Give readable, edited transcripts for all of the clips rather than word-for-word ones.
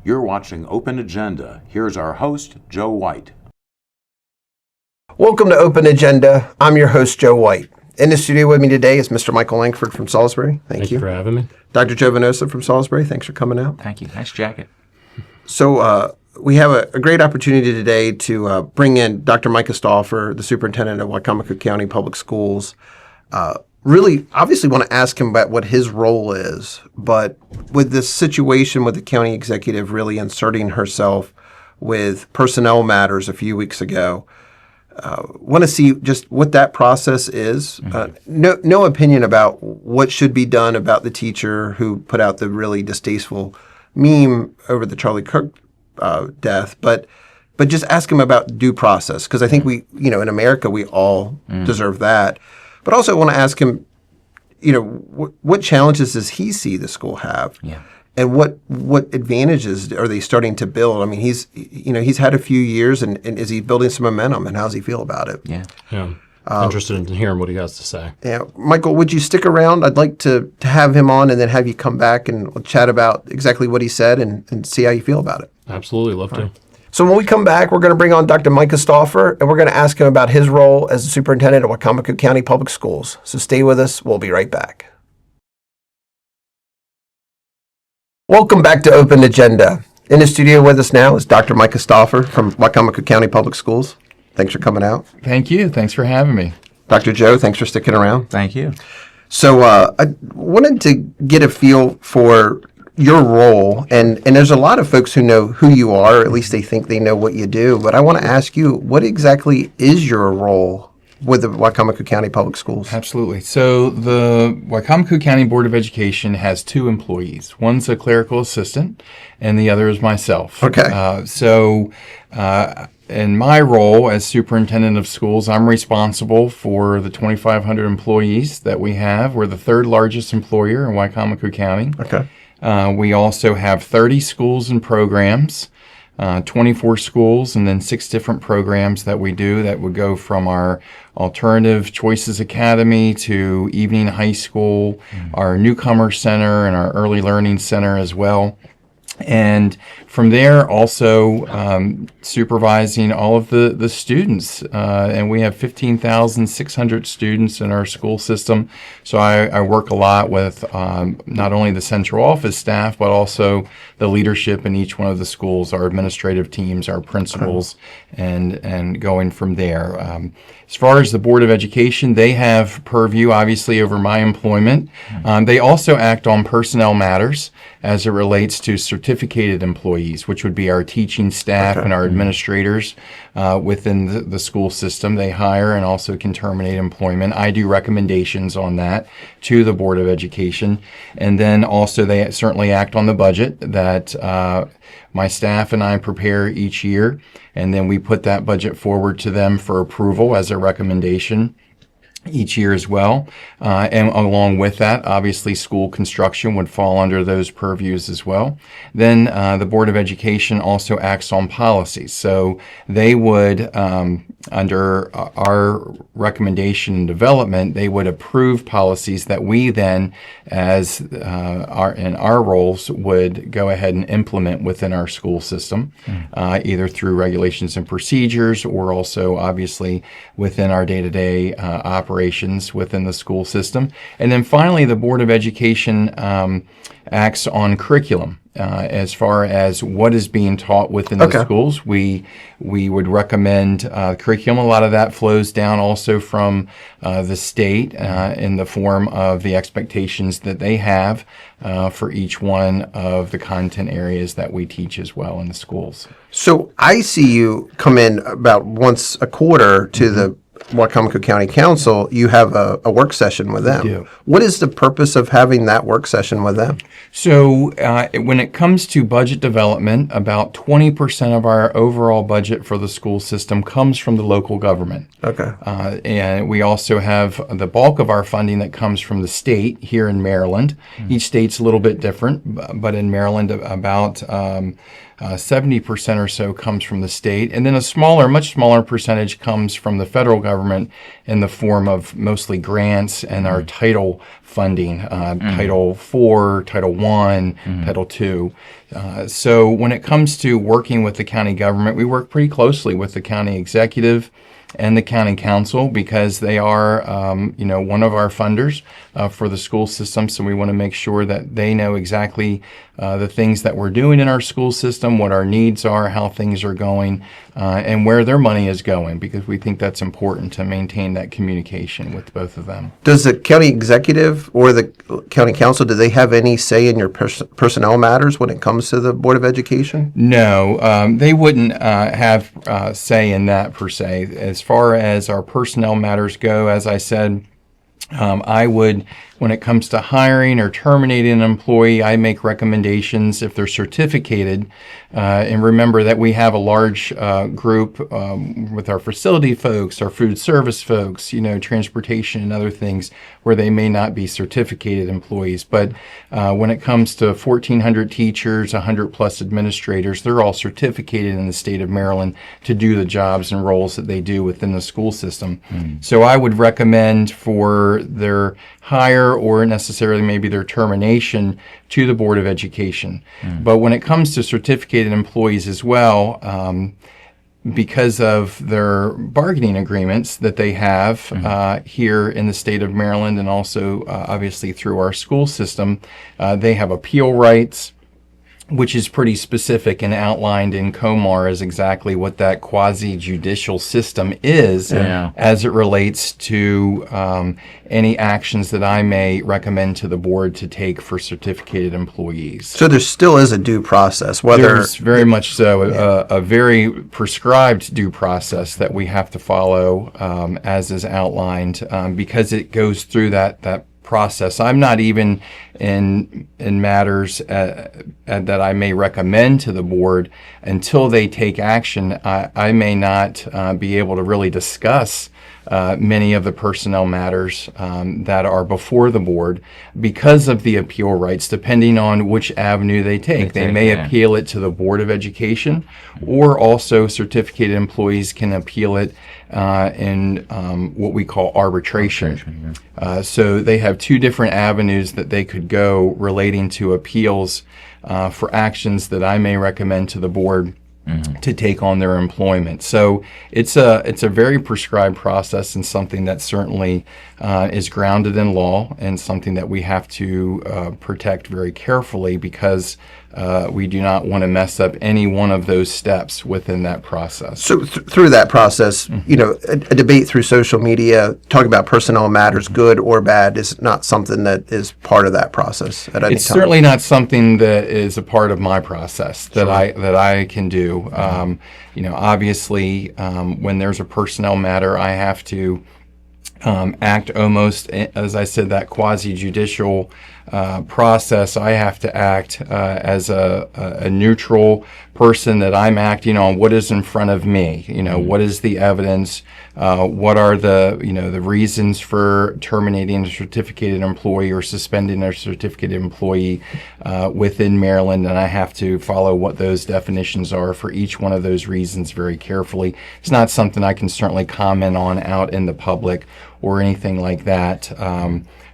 You're watching Open Agenda. Here's our host, Joe White. Welcome to Open Agenda. I'm your host, Joe White. In the studio with me today is Mr. Michael Langford from Salisbury. Thank you for having me. Dr. Joe Venosa from Salisbury. Thanks for coming out. Thank you. Nice jacket. So we have a great opportunity today to bring in Dr. Micah Stauffer, the superintendent of Wicomico County Public Schools. Really, obviously want to ask him about what his role is, but with this situation with the county executive really inserting herself with personnel matters a few weeks ago, want to see just what that process is. No opinion about what should be done about the teacher who put out the really distasteful meme over the Charlie Kirk death, but just ask him about due process, because I think we, in America, we all deserve that. But also want to ask him, what challenges does he see the school have? Yeah. And what advantages are they starting to build? I mean, he's had a few years, and is he building some momentum, and how does he feel about it? Yeah. Interested in hearing what he has to say. Yeah. Michael, would you stick around? I'd like to have him on and then have you come back and we'll chat about exactly what he said and see how you feel about it. Absolutely. Love to. So when we come back, we're going to bring on Dr. Micah Stauffer, and we're going to ask him about his role as the superintendent of Wicomico County Public Schools. So stay with us. We'll be right back. Welcome back to Open Agenda. In the studio with us now is Dr. Micah Stauffer from Wicomico County Public Schools. Thanks for coming out. Thank you. Thanks for having me. Dr. Joe, thanks for sticking around. Thank you. So I wanted to get a feel for your role, and there's a lot of folks who know who you are, or at least they think they know what you do, but I want to ask you, what exactly is your role with the Wicomico County Public Schools? Absolutely. So the Wicomico County Board of Education has two employees. One's a clerical assistant, and the other is myself. Okay. In my role as superintendent of schools, I'm responsible for the 2,500 employees that we have. We're the third largest employer in Wicomico County. Okay. We also have 30 schools and programs, 24 schools, and then 6 different programs that we do that would go from our Alternative Choices Academy to Evening High School, our Newcomer Center, and our Early Learning Center as well. And from there, also supervising all of the students. And we have 15,600 students in our school system. So I work a lot with not only the central office staff, but also the leadership in each one of the schools, our administrative teams, our principals, and going from there. As far as the Board of Education, they have purview, obviously, over my employment. They also act on personnel matters as it relates to certificated employees, which would be our teaching staff and our administrators within the school system. They hire and also can terminate employment. I do recommendations on that to the Board of Education. And then also they certainly act on the budget that my staff and I prepare each year. And then we put that budget forward to them for approval as a recommendation each year as well. And along with that, obviously school construction would fall under those purviews as well. Then the Board of Education also acts on policies. So they would, under our recommendation and development, they would approve policies that we then, as in our roles, would go ahead and implement within our school system, either through regulations and procedures or also obviously within our day-to-day operations within the school system. And then finally, the Board of Education acts on curriculum. As far as what is being taught within the schools, we would recommend curriculum. A lot of that flows down also from the state in the form of the expectations that they have for each one of the content areas that we teach as well in the schools. So I see you come in about once a quarter to the Wicomico County Council. You have a work session with them. do. What is the purpose of having that work session with them? So when it comes to budget development, about 20% of our overall budget for the school system comes from the local government. Okay. And we also have the bulk of our funding that comes from the state here in Maryland. Each state's a little bit different, but in Maryland, about 70% or so comes from the state. And then a much smaller percentage comes from the federal government in the form of mostly grants and our title funding, Title IV, Title I, Title II. So when it comes to working with the county government, we work pretty closely with the county executive and the county council because they are, one of our funders for the school system. So we want to make sure that they know exactly the things that we're doing in our school system, what our needs are, how things are going, and where their money is going, because we think that's important to maintain that communication with both of them. Does the county executive or the county council, do they have any say in your personnel matters when it comes to the Board of Education? No, they wouldn't have say in that per se. As far as our personnel matters go, as I said, I would, when it comes to hiring or terminating an employee, I make recommendations if they're certificated. And remember that we have a large group with our facility folks, our food service folks, transportation and other things where they may not be certificated employees. But when it comes to 1,400 teachers, 100 plus administrators, they're all certificated in the state of Maryland to do the jobs and roles that they do within the school system. So I would recommend for their hire or necessarily maybe their termination to the Board of Education. But when it comes to certificated employees as well, because of their bargaining agreements that they have here in the state of Maryland and also obviously through our school system, they have appeal rights, which is pretty specific and outlined in COMAR as exactly what that quasi-judicial system is as it relates to any actions that I may recommend to the board to take for certificated employees. So there still is a due process, whether There's very much so a very prescribed due process that we have to follow as is outlined because it goes through that process. I'm not even in matters that I may recommend to the board until they take action. I may not be able to really discuss many of the personnel matters that are before the board because of the appeal rights, depending on which avenue they take. They may appeal it to the Board of Education, or also certificated employees can appeal it in what we call arbitration. So they have two different avenues that they could go relating to appeals for actions that I may recommend to the board to take on their employment. So it's a very prescribed process and something that certainly is grounded in law and something that we have to protect very carefully because we do not want to mess up any one of those steps within that process. So through that process, a debate through social media, talking about personnel matters, good or bad, is not something that is part of that process at any It's time. certainly not something that is a part of my process that I can do. Obviously, when there's a personnel matter, I have to act almost, as I said, that quasi-judicial process. I have to act as a neutral person, that I'm acting on what is in front of me. What is the evidence? What are the reasons for terminating a certificated employee or suspending a certificated employee within Maryland? And I have to follow what those definitions are for each one of those reasons very carefully. It's not something I can certainly comment on out in the public or anything like that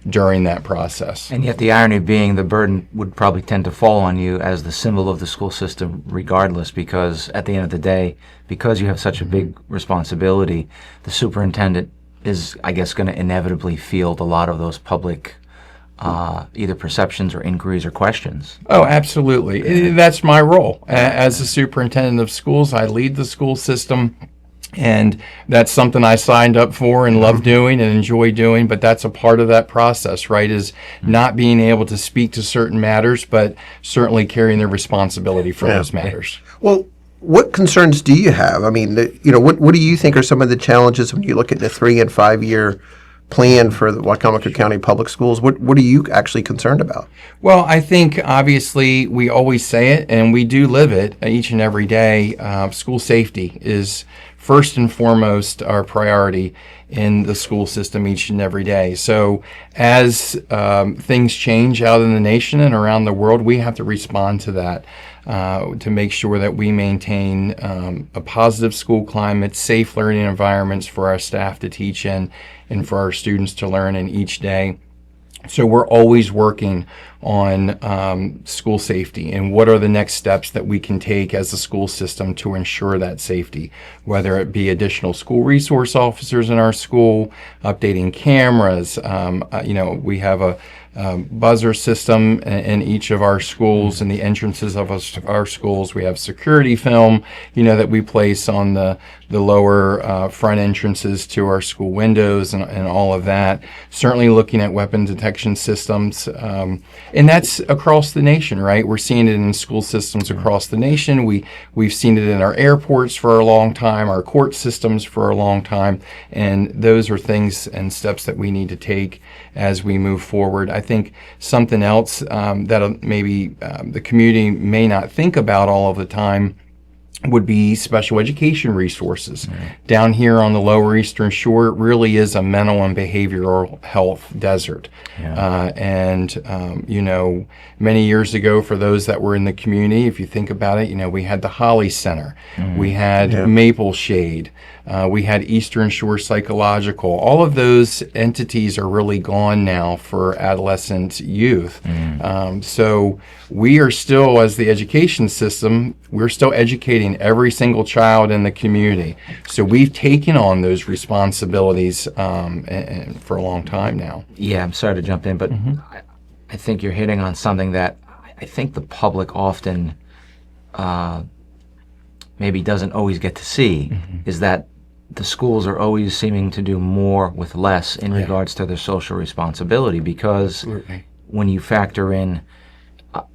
during that process. And yet the irony being the burden would probably tend to fall on you as the symbol of the school system regardless, because at the end of the day, because you have such a big responsibility, the superintendent is, I guess, going to inevitably field a lot of those public either perceptions or inquiries or questions. Oh, absolutely. That's my role. As the superintendent of schools, I lead the school system. And that's something I signed up for and love doing and enjoy doing, but that's a part of that process, right, is not being able to speak to certain matters, but certainly carrying the responsibility for those matters. Well, what concerns do you have? I mean, what do you think are some of the challenges when you look at the 3 and 5 year plan for the Wicomico County Public Schools? What are you actually concerned about? Well, I think obviously we always say it and we do live it each and every day. School safety is first and foremost our priority in the school system each and every day. So as things change out in the nation and around the world, we have to respond to that to make sure that we maintain a positive school climate, safe learning environments for our staff to teach in and for our students to learn in each day. So we're always working on school safety and what are the next steps that we can take as a school system to ensure that safety, whether it be additional school resource officers in our school, updating cameras. We have a buzzer system in each of our schools and the entrances of our schools. We have security film, that we place on the lower front entrances to our school windows and all of that. Certainly looking at weapon detection systems. And that's across the nation, right? We're seeing it in school systems across the nation. We've seen it in our airports for a long time, our court systems for a long time. And those are things and steps that we need to take as we move forward. I think something else that maybe the community may not think about all of the time would be special education resources. Down here on the Lower Eastern Shore, it really is a mental and behavioral health desert. Many years ago, for those that were in the community, if you think about it, we had the Holly Center, we had Maple Shade, we had Eastern Shore Psychological. All of those entities are really gone now for adolescent youth. So we are still, as the education system, we're still educating every single child in the community. So we've taken on those responsibilities and for a long time now. Yeah, I'm sorry to jump in, but I think you're hitting on something that I think the public often maybe doesn't always get to see, is that the schools are always seeming to do more with less in regards to their social responsibility, because when you factor in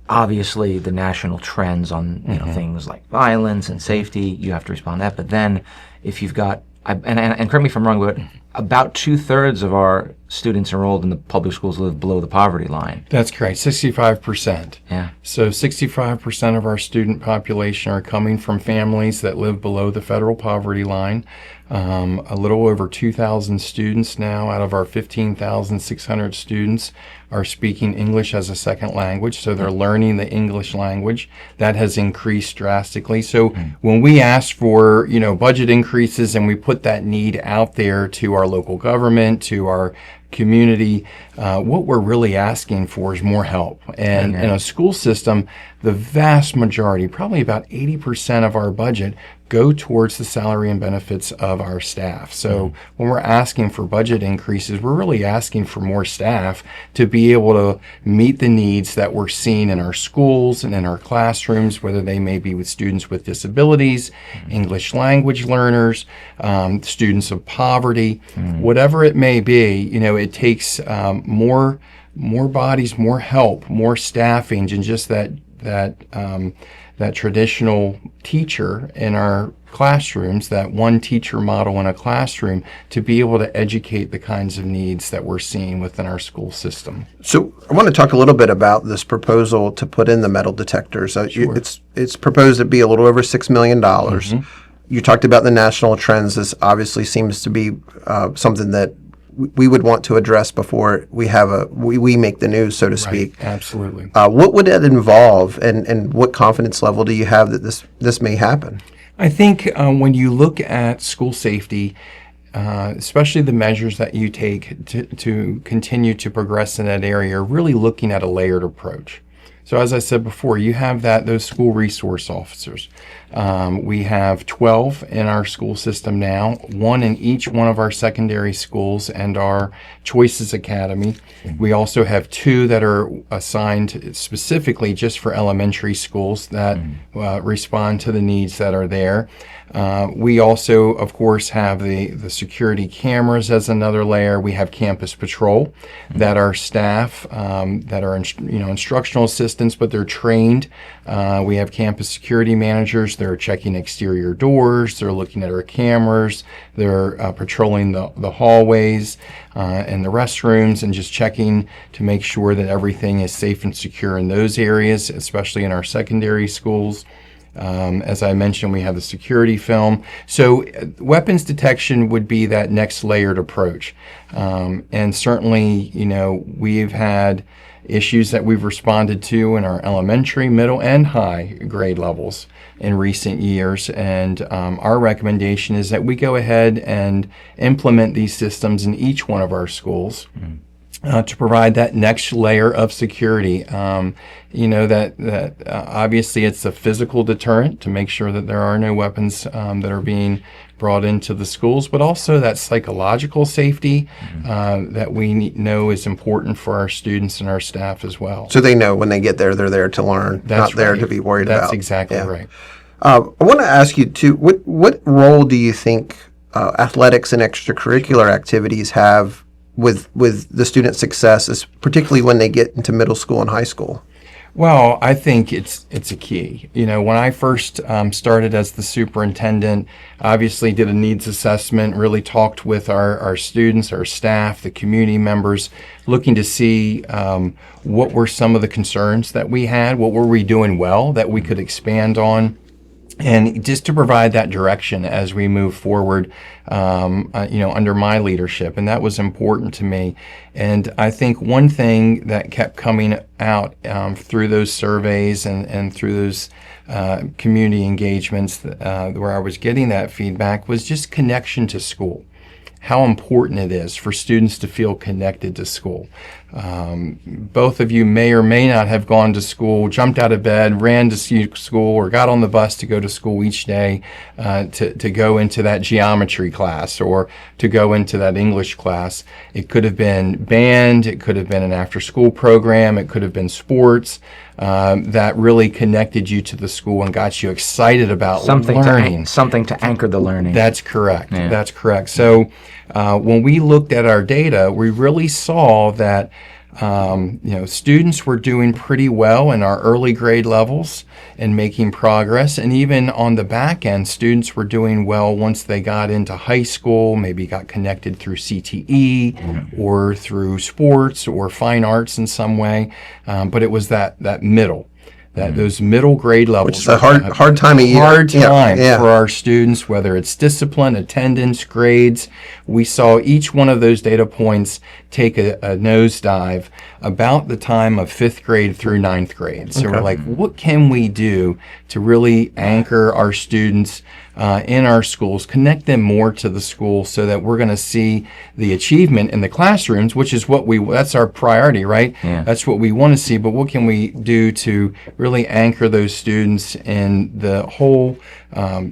obviously the national trends on things like violence and safety, you have to respond to that. But then if you've got, and correct me if I'm wrong, but about 2/3 of our students enrolled in the public schools live below the poverty line. That's correct, 65%. Yeah. So 65% of our student population are coming from families that live below the federal poverty line. A little over 2,000 students now out of our 15,600 students are speaking English as a second language, so they're learning the English language. That has increased drastically. So when we ask for, budget increases and we put that need out there to our local government, to our community, what we're really asking for is more help. And in a school system, the vast majority, probably about 80% of our budget, go towards the salary and benefits of our staff. So when we're asking for budget increases, we're really asking for more staff to be able to meet the needs that we're seeing in our schools and in our classrooms, whether they may be with students with disabilities, English language learners, students of poverty, whatever it may be. It takes more bodies, more help, more staffing, and just that traditional teacher in our classrooms, that one teacher model in a classroom, to be able to educate the kinds of needs that we're seeing within our school system. So I want to talk a little bit about this proposal to put in the metal detectors. It's proposed to be a little over $6 million. You talked about the national trends. This obviously seems to be something that we would want to address before we make the news, so to speak. Absolutely. What would that involve, and what confidence level do you have that this may happen? I think when you look at school safety, especially the measures that you take to continue to progress in that area, are really looking at a layered approach. So as I said before, you have those school resource officers. We have 12 in our school system now, one in each one of our secondary schools and our Choices Academy. We also have 2 that are assigned specifically just for elementary schools that respond to the needs that are there. We also, of course, have the security cameras as another layer. We have campus patrol that are staff that are instructional assistants, but they're trained. We have campus security managers. They're checking exterior doors. They're looking at our cameras. They're patrolling the hallways and the restrooms and just checking to make sure that everything is safe and secure in those areas, especially in our secondary schools. As I mentioned, we have the security film. So weapons detection would be that next layered approach. And certainly, we've had issues that we've responded to in our elementary, middle, and high grade levels in recent years. And our recommendation is that we go ahead and implement these systems in each one of our schools. To provide that next layer of security. That obviously it's a physical deterrent to make sure that there are no weapons that are being brought into the schools, but also that psychological safety that we know is important for our students and our staff as well. So they know when they get there, they're there to learn, not there to be worried about. That's exactly right. I want to ask you too, what role do you think athletics and extracurricular activities have with the student success, particularly when they get into middle school and high school? Well, I think it's a key. When I first started as the superintendent, obviously did a needs assessment, really talked with our students, our staff, the community members, looking to see what were some of the concerns that we had, what were we doing well that we could expand on. And just to provide that direction as we move forward, under my leadership, and that was important to me. And I think one thing that kept coming out through those surveys and through those community engagements where I was getting that feedback was just connection to school. How important it is for students to feel connected to school. Both of you may or may not have gone to school, jumped out of bed, ran to school, or got on the bus to go to school each day to go into that geometry class or to go into that English class. It could have been band, it could have been an after-school program, it could have been sports that really connected you to the school and got you excited about learning. Something to anchor the learning. That's correct. Yeah. That's correct. So when we looked at our data, we really saw that students were doing pretty well in our early grade levels and making progress. And even on the back end, students were doing well once they got into high school, maybe got connected through CTE or through sports or fine arts in some way. But it was that middle. Those middle grade levels, which is a hard time of year. Hard time for our students, whether it's discipline, attendance, grades. We saw each one of those data points take a nosedive about the time of 5th grade through 9th grade. So we're like, what can we do to really anchor our students in our schools, connect them more to the school so that we're going to see the achievement in the classrooms, which is that's our priority, right? Yeah. That's what we want to see, but what can we do to really anchor those students in the whole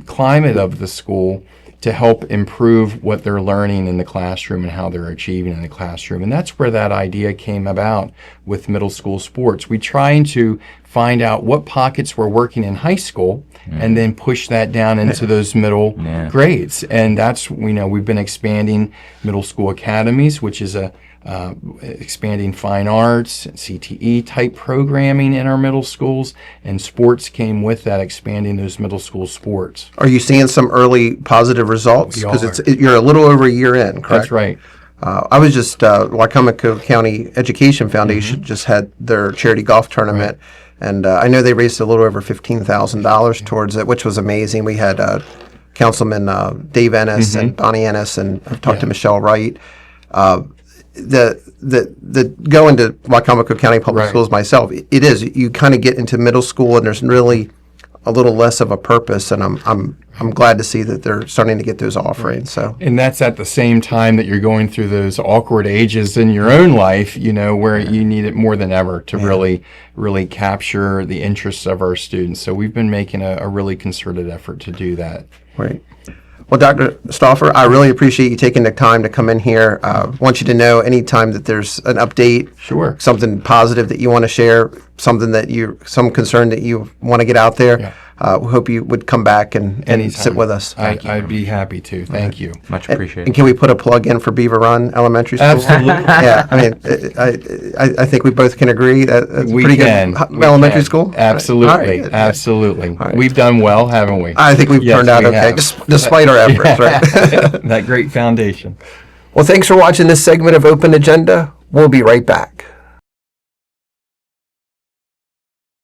climate of the school to help improve what they're learning in the classroom and how they're achieving in the classroom. And that's where that idea came about with middle school sports. We trying to find out what pockets were working in high school and then push that down into those middle grades. And that's, we've been expanding middle school academies, which is expanding fine arts, CTE type programming in our middle schools, and sports came with that, expanding those middle school sports. Are you seeing some early positive results? Because you're a little over a year in, correct? That's right. I was just, Wycomico County Education Foundation just had their charity golf tournament, and I know they raised a little over $15,000 towards it, which was amazing. We had Councilman Dave Ennis and Bonnie Ennis, and I've talked to Michelle Wright. The going to Wycomico County Public Schools myself, it is, you kind of get into middle school and there's really a little less of a purpose, and I'm glad to see that they're starting to get those offerings. So, and that's at the same time that you're going through those awkward ages in your own life, where you need it more than ever to really capture the interests of our students. So we've been making a really concerted effort to do that. Right. Well, Dr. Stauffer, I really appreciate you taking the time to come in here. Want you to know anytime that there's an update, something positive that you want to share, some concern that you want to get out there. We hope you would come back and sit with us. I'd be happy to. Thank you. Much appreciated. And can we put a plug in for Beaver Run Elementary School? Absolutely. Yeah, I mean, I think we both can agree that it's We pretty can. good elementary school. Absolutely. Right. Absolutely. Right. We've done well, haven't we? I think we've turned out we okay, have. despite our efforts, right? That great foundation. Well, thanks for watching this segment of Open Agenda. We'll be right back.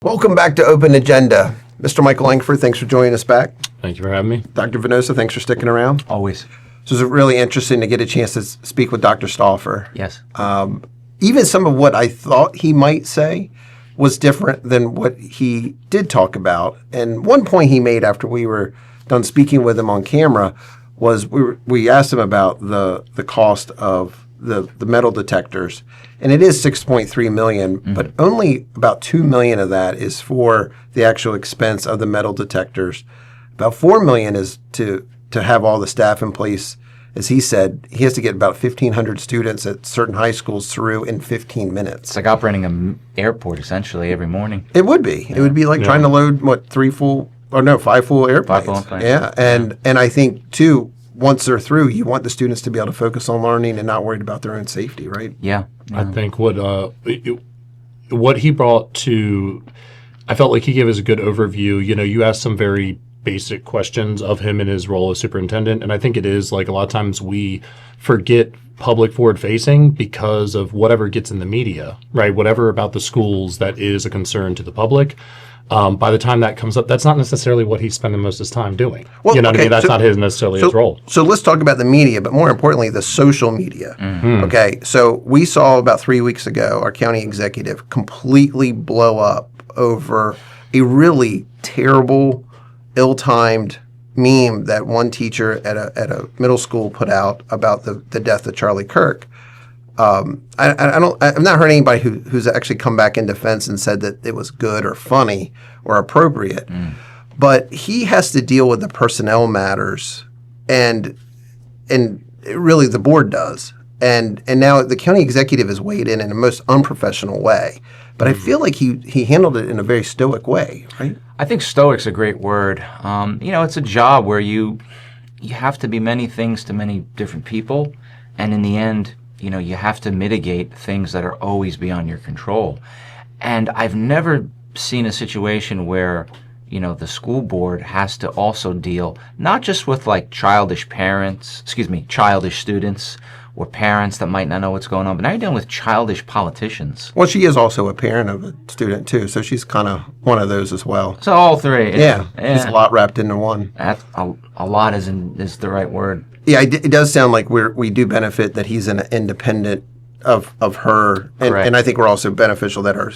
Welcome back to Open Agenda. Mr. Michael Langford, thanks for joining us back. Thank you for having me. Dr. Venosa, thanks for sticking around. Always. So it was really interesting to get a chance to speak with Dr. Stauffer. Yes. Even some of what I thought he might say was different than what he did talk about. And one point he made after we were done speaking with him on camera was we asked him about the cost of the metal detectors, and it is $6.3 million, but only about $2 million of that is for the actual expense of the metal detectors. About $4 million is to have all the staff in place. As he said, he has to get about 1,500 students at certain high schools through in 15 minutes. It's like operating an airport essentially every morning. It would be. It would be like trying to load, 5 full airplanes. 5 full airplanes. Yeah, and I think, too, once they're through, you want the students to be able to focus on learning and not worried about their own safety, right? Yeah. I think what he brought to, I felt like he gave us a good overview. You asked some very basic questions of him in his role as superintendent, and I think it is like a lot of times we forget public forward facing because of whatever gets in the media, right? Whatever about the schools that is a concern to the public. By the time that comes up, that's not necessarily what he's spending most of his time doing. Well, you know what I okay, mean? That's so- not necessarily his role. So let's talk about the media, but more importantly, the social media. Okay, so we saw about 3 weeks ago our county executive completely blow up over a really terrible, ill-timed meme that one teacher at a middle school put out about the death of Charlie Kirk. I've not heard anybody who's actually come back in defense and said that it was good or funny or appropriate. But he has to deal with the personnel matters, and really the board does. And now the county executive has weighed in a most unprofessional way. But I feel like he handled it in a very stoic way, right? I think stoic's a great word. It's a job where you have to be many things to many different people, and in the end, you have to mitigate things that are always beyond your control. And I've never seen a situation where, the school board has to also deal not just with like childish students or parents that might not know what's going on, but now you're dealing with childish politicians. Well, she is also a parent of a student, too, so she's kind of one of those as well. So all three. Yeah, she's a lot wrapped into one. That's a lot is the right word. Yeah, it does sound like we do benefit that he's an independent of her, and I think we're also beneficial that our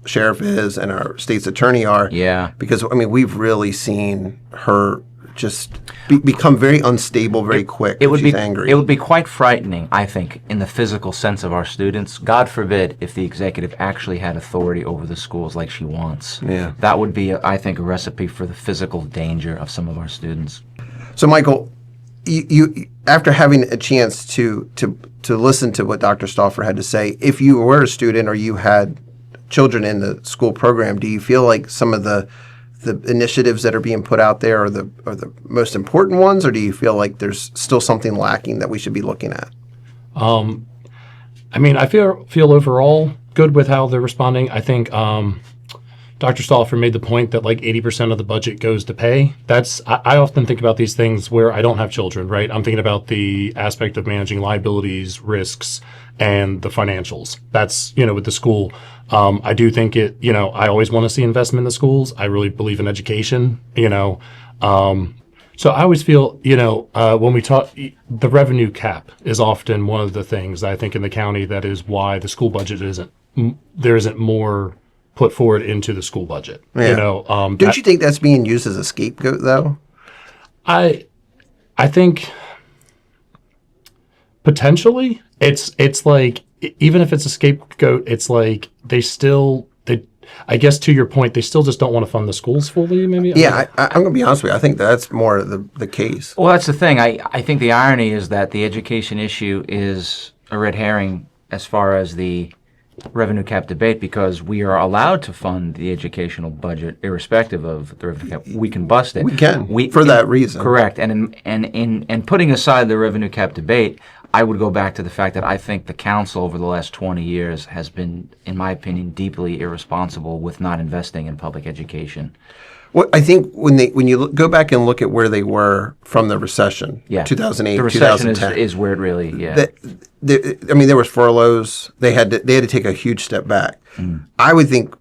sheriff is and our state's attorney are. Yeah. Because, we've really seen her just become very unstable very quick when she's angry. It would be quite frightening, I think, in the physical sense of our students. God forbid if the executive actually had authority over the schools like she wants. Yeah. That would be, I think, a recipe for the physical danger of some of our students. So, Michael, you after having a chance to listen to what Dr. Stauffer had to say, if you were a student or you had children in the school program, do you feel like some of the initiatives that are being put out there are the most important ones, or do you feel like there's still something lacking that we should be looking at? I feel overall good with how they're responding. I think Dr. Stauffer made the point that like 80% of the budget goes to pay. I often think about these things where I don't have children, right? I'm thinking about the aspect of managing liabilities, risks, and the financials. That's, with the school. I do think I always want to see investment in the schools. I really believe in education, So I always feel, when we talk, the revenue cap is often one of the things I think in the county that is why the school budget there isn't more put forward into the school budget. Yeah. Don't you think that's being used as a scapegoat, though? I think potentially it's like, even if it's a scapegoat, it's like I guess to your point, they still just don't want to fund the schools fully, maybe? Yeah, I'm going to be honest with you. I think that's more the case. Well, that's the thing. I think the irony is that the education issue is a red herring as far as the revenue cap debate, because we are allowed to fund the educational budget irrespective of the revenue cap. We can bust it. We can, for that reason. Correct. And in putting aside the revenue cap debate, I would go back to the fact that I think the council over the last 20 years has been, in my opinion, deeply irresponsible with not investing in public education. Well, I think when you go back and look at where they were from the recession, 2008, the recession 2010, is where it really, there was furloughs. They had to take a huge step back. I would think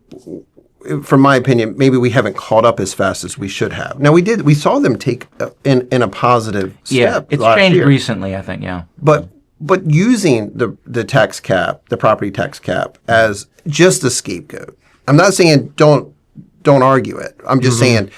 from my opinion, maybe we haven't caught up as fast as we should have. Now we saw them take in a positive step. It's last changed year. recently, I think. Yeah. But using the tax cap, the property tax cap, as just a scapegoat. I'm not saying don't argue it. I'm just saying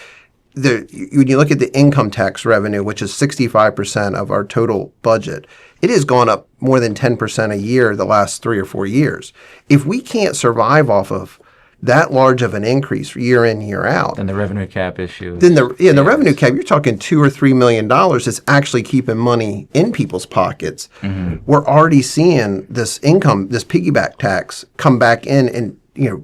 when you look at the income tax revenue, which is 65% of our total budget, it has gone up more than 10% a year the last 3 or 4 years. If we can't survive off of that large of an increase year in, year out, And the revenue cap issue. then the revenue cap, you're talking $2 or $3 million that's actually keeping money in people's pockets. We're already seeing this piggyback tax come back in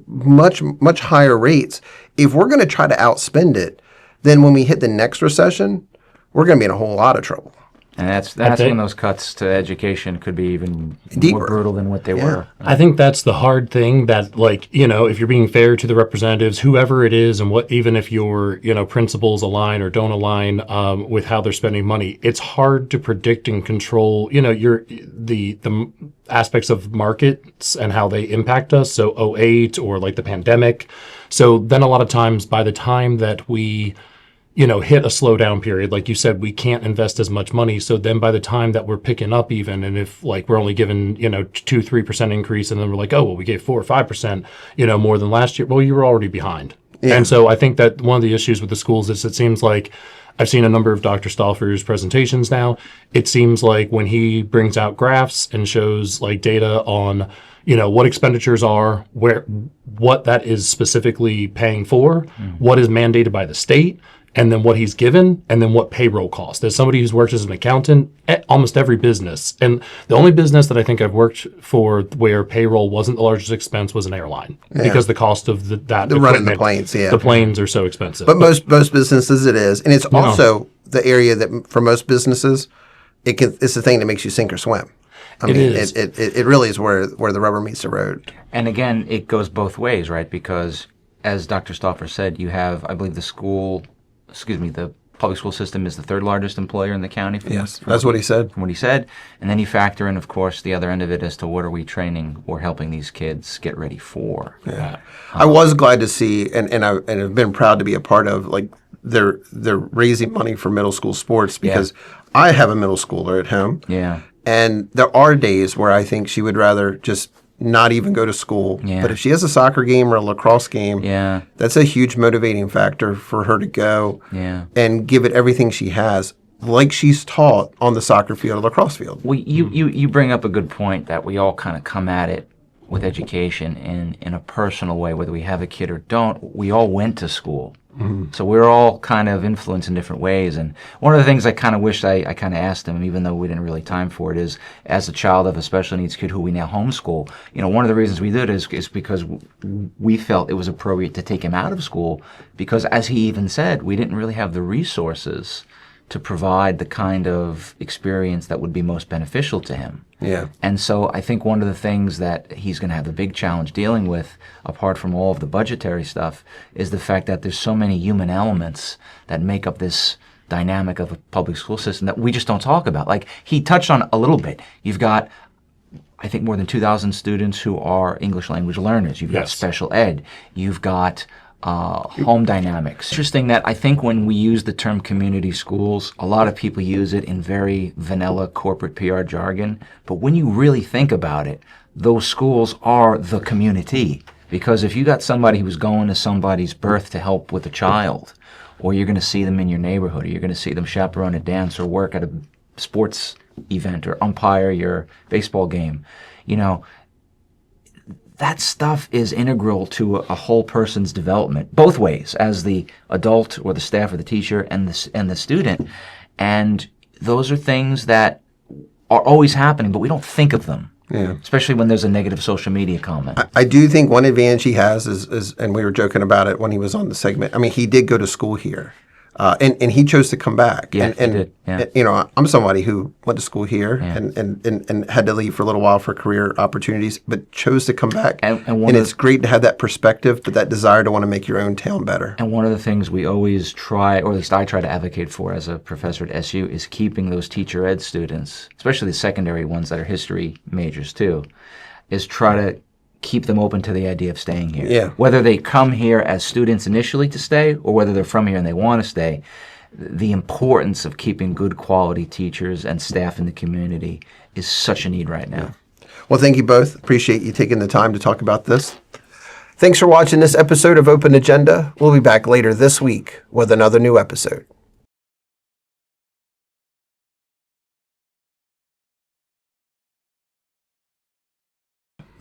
much higher rates. If we're going to try to outspend it, then when we hit the next recession, we're going to be in a whole lot of trouble. And that's when those cuts to education could be even Deeper. more brutal than what they were. I think that's the hard thing that, like, if you're being fair to the representatives, whoever it is, and even if your, principles align or don't align with how they're spending money, it's hard to predict and control, the aspects of markets and how they impact us. So 2008 or like the pandemic. So then a lot of times by the time that we hit a slowdown period, like you said, we can't invest as much money. So then by the time that we're picking up even, and if like we're only given, 2-3% increase, and then we're like, oh, well, we gave 4 or 5%, more than last year. Well, you were already behind. Yeah. And so I think that one of the issues with the schools is it seems like I've seen a number of Dr. Stauffer's presentations now. It seems like when he brings out graphs and shows like data on, what expenditures are, what that is specifically paying for, what is mandated by the state, and then what he's given, and then what payroll costs. As somebody who's worked as an accountant at almost every business, and the only business that I think I've worked for where payroll wasn't the largest expense was an airline, because the cost of that running the planes, the planes are so expensive. But most businesses it is, and it's also the area that for most businesses, it's the thing that makes you sink or swim. It really is where the rubber meets the road. And again, it goes both ways, right? Because as Dr. Stauffer said, you have, I believe, the public school system is the third largest employer in the county. That's what he said. From what he said. And then you factor in, of course, the other end of it as to what are we training or helping these kids get ready for. Yeah. I was glad to see, and I've been proud to be a part of, like, they're raising money for middle school sports, because I have a middle schooler at home. Yeah. And there are days where I think she would rather just not even go to school. Yeah. But if she has a soccer game or a lacrosse game, Yeah. that's a huge motivating factor for her to go Yeah. and give it everything she has, like she's taught on the soccer field or lacrosse field. Well, you bring up a good point that we all kind of come at it with education in a personal way, whether we have a kid or don't. We all went to school. So we're all kind of influenced in different ways. And one of the things I kind of wished I kind of asked him, even though we didn't really time for it, is as a child of a special needs kid who we now homeschool, one of the reasons we did is because we felt it was appropriate to take him out of school, because as he even said, we didn't really have the resources to provide the kind of experience that would be most beneficial to him. Yeah. And so I think one of the things that he's going to have the big challenge dealing with, apart from all of the budgetary stuff, is the fact that there's so many human elements that make up this dynamic of a public school system that we just don't talk about. Like he touched on a little bit. You've got, I think, more than 2,000 students who are English language learners. You've got special ed. You've got home dynamics. Interesting that I think when we use the term community schools, a lot of people use it in very vanilla corporate PR jargon. But when you really think about it, those schools are the community. Because if you got somebody who's going to somebody's birth to help with a child, or you're going to see them in your neighborhood, or you're going to see them chaperone a dance or work at a sports event or umpire your baseball game, that stuff is integral to a whole person's development, both ways, as the adult or the staff or the teacher and the student. And those are things that are always happening, but we don't think of them. Yeah. Especially when there's a negative social media comment. I do think one advantage he has is, and we were joking about it when he was on the segment, I mean, he did go to school here. And he chose to come back. Yeah, and he did. Yeah. I'm somebody who went to school here and had to leave for a little while for career opportunities, but chose to come back. And it's great to have that perspective, but that desire to want to make your own town better. And one of the things we always try, or at least I try to advocate for as a professor at SU, is keeping those teacher ed students, especially the secondary ones that are history majors too, is try to keep them open to the idea of staying here. Yeah. Whether they come here as students initially to stay, or whether they're from here and they want to stay, the importance of keeping good quality teachers and staff in the community is such a need right now. Well, thank you both. Appreciate you taking the time to talk about this. Thanks for watching this episode of Open Agenda. We'll be back later this week with another new episode.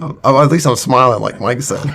Oh, at least I'm smiling like Mike said.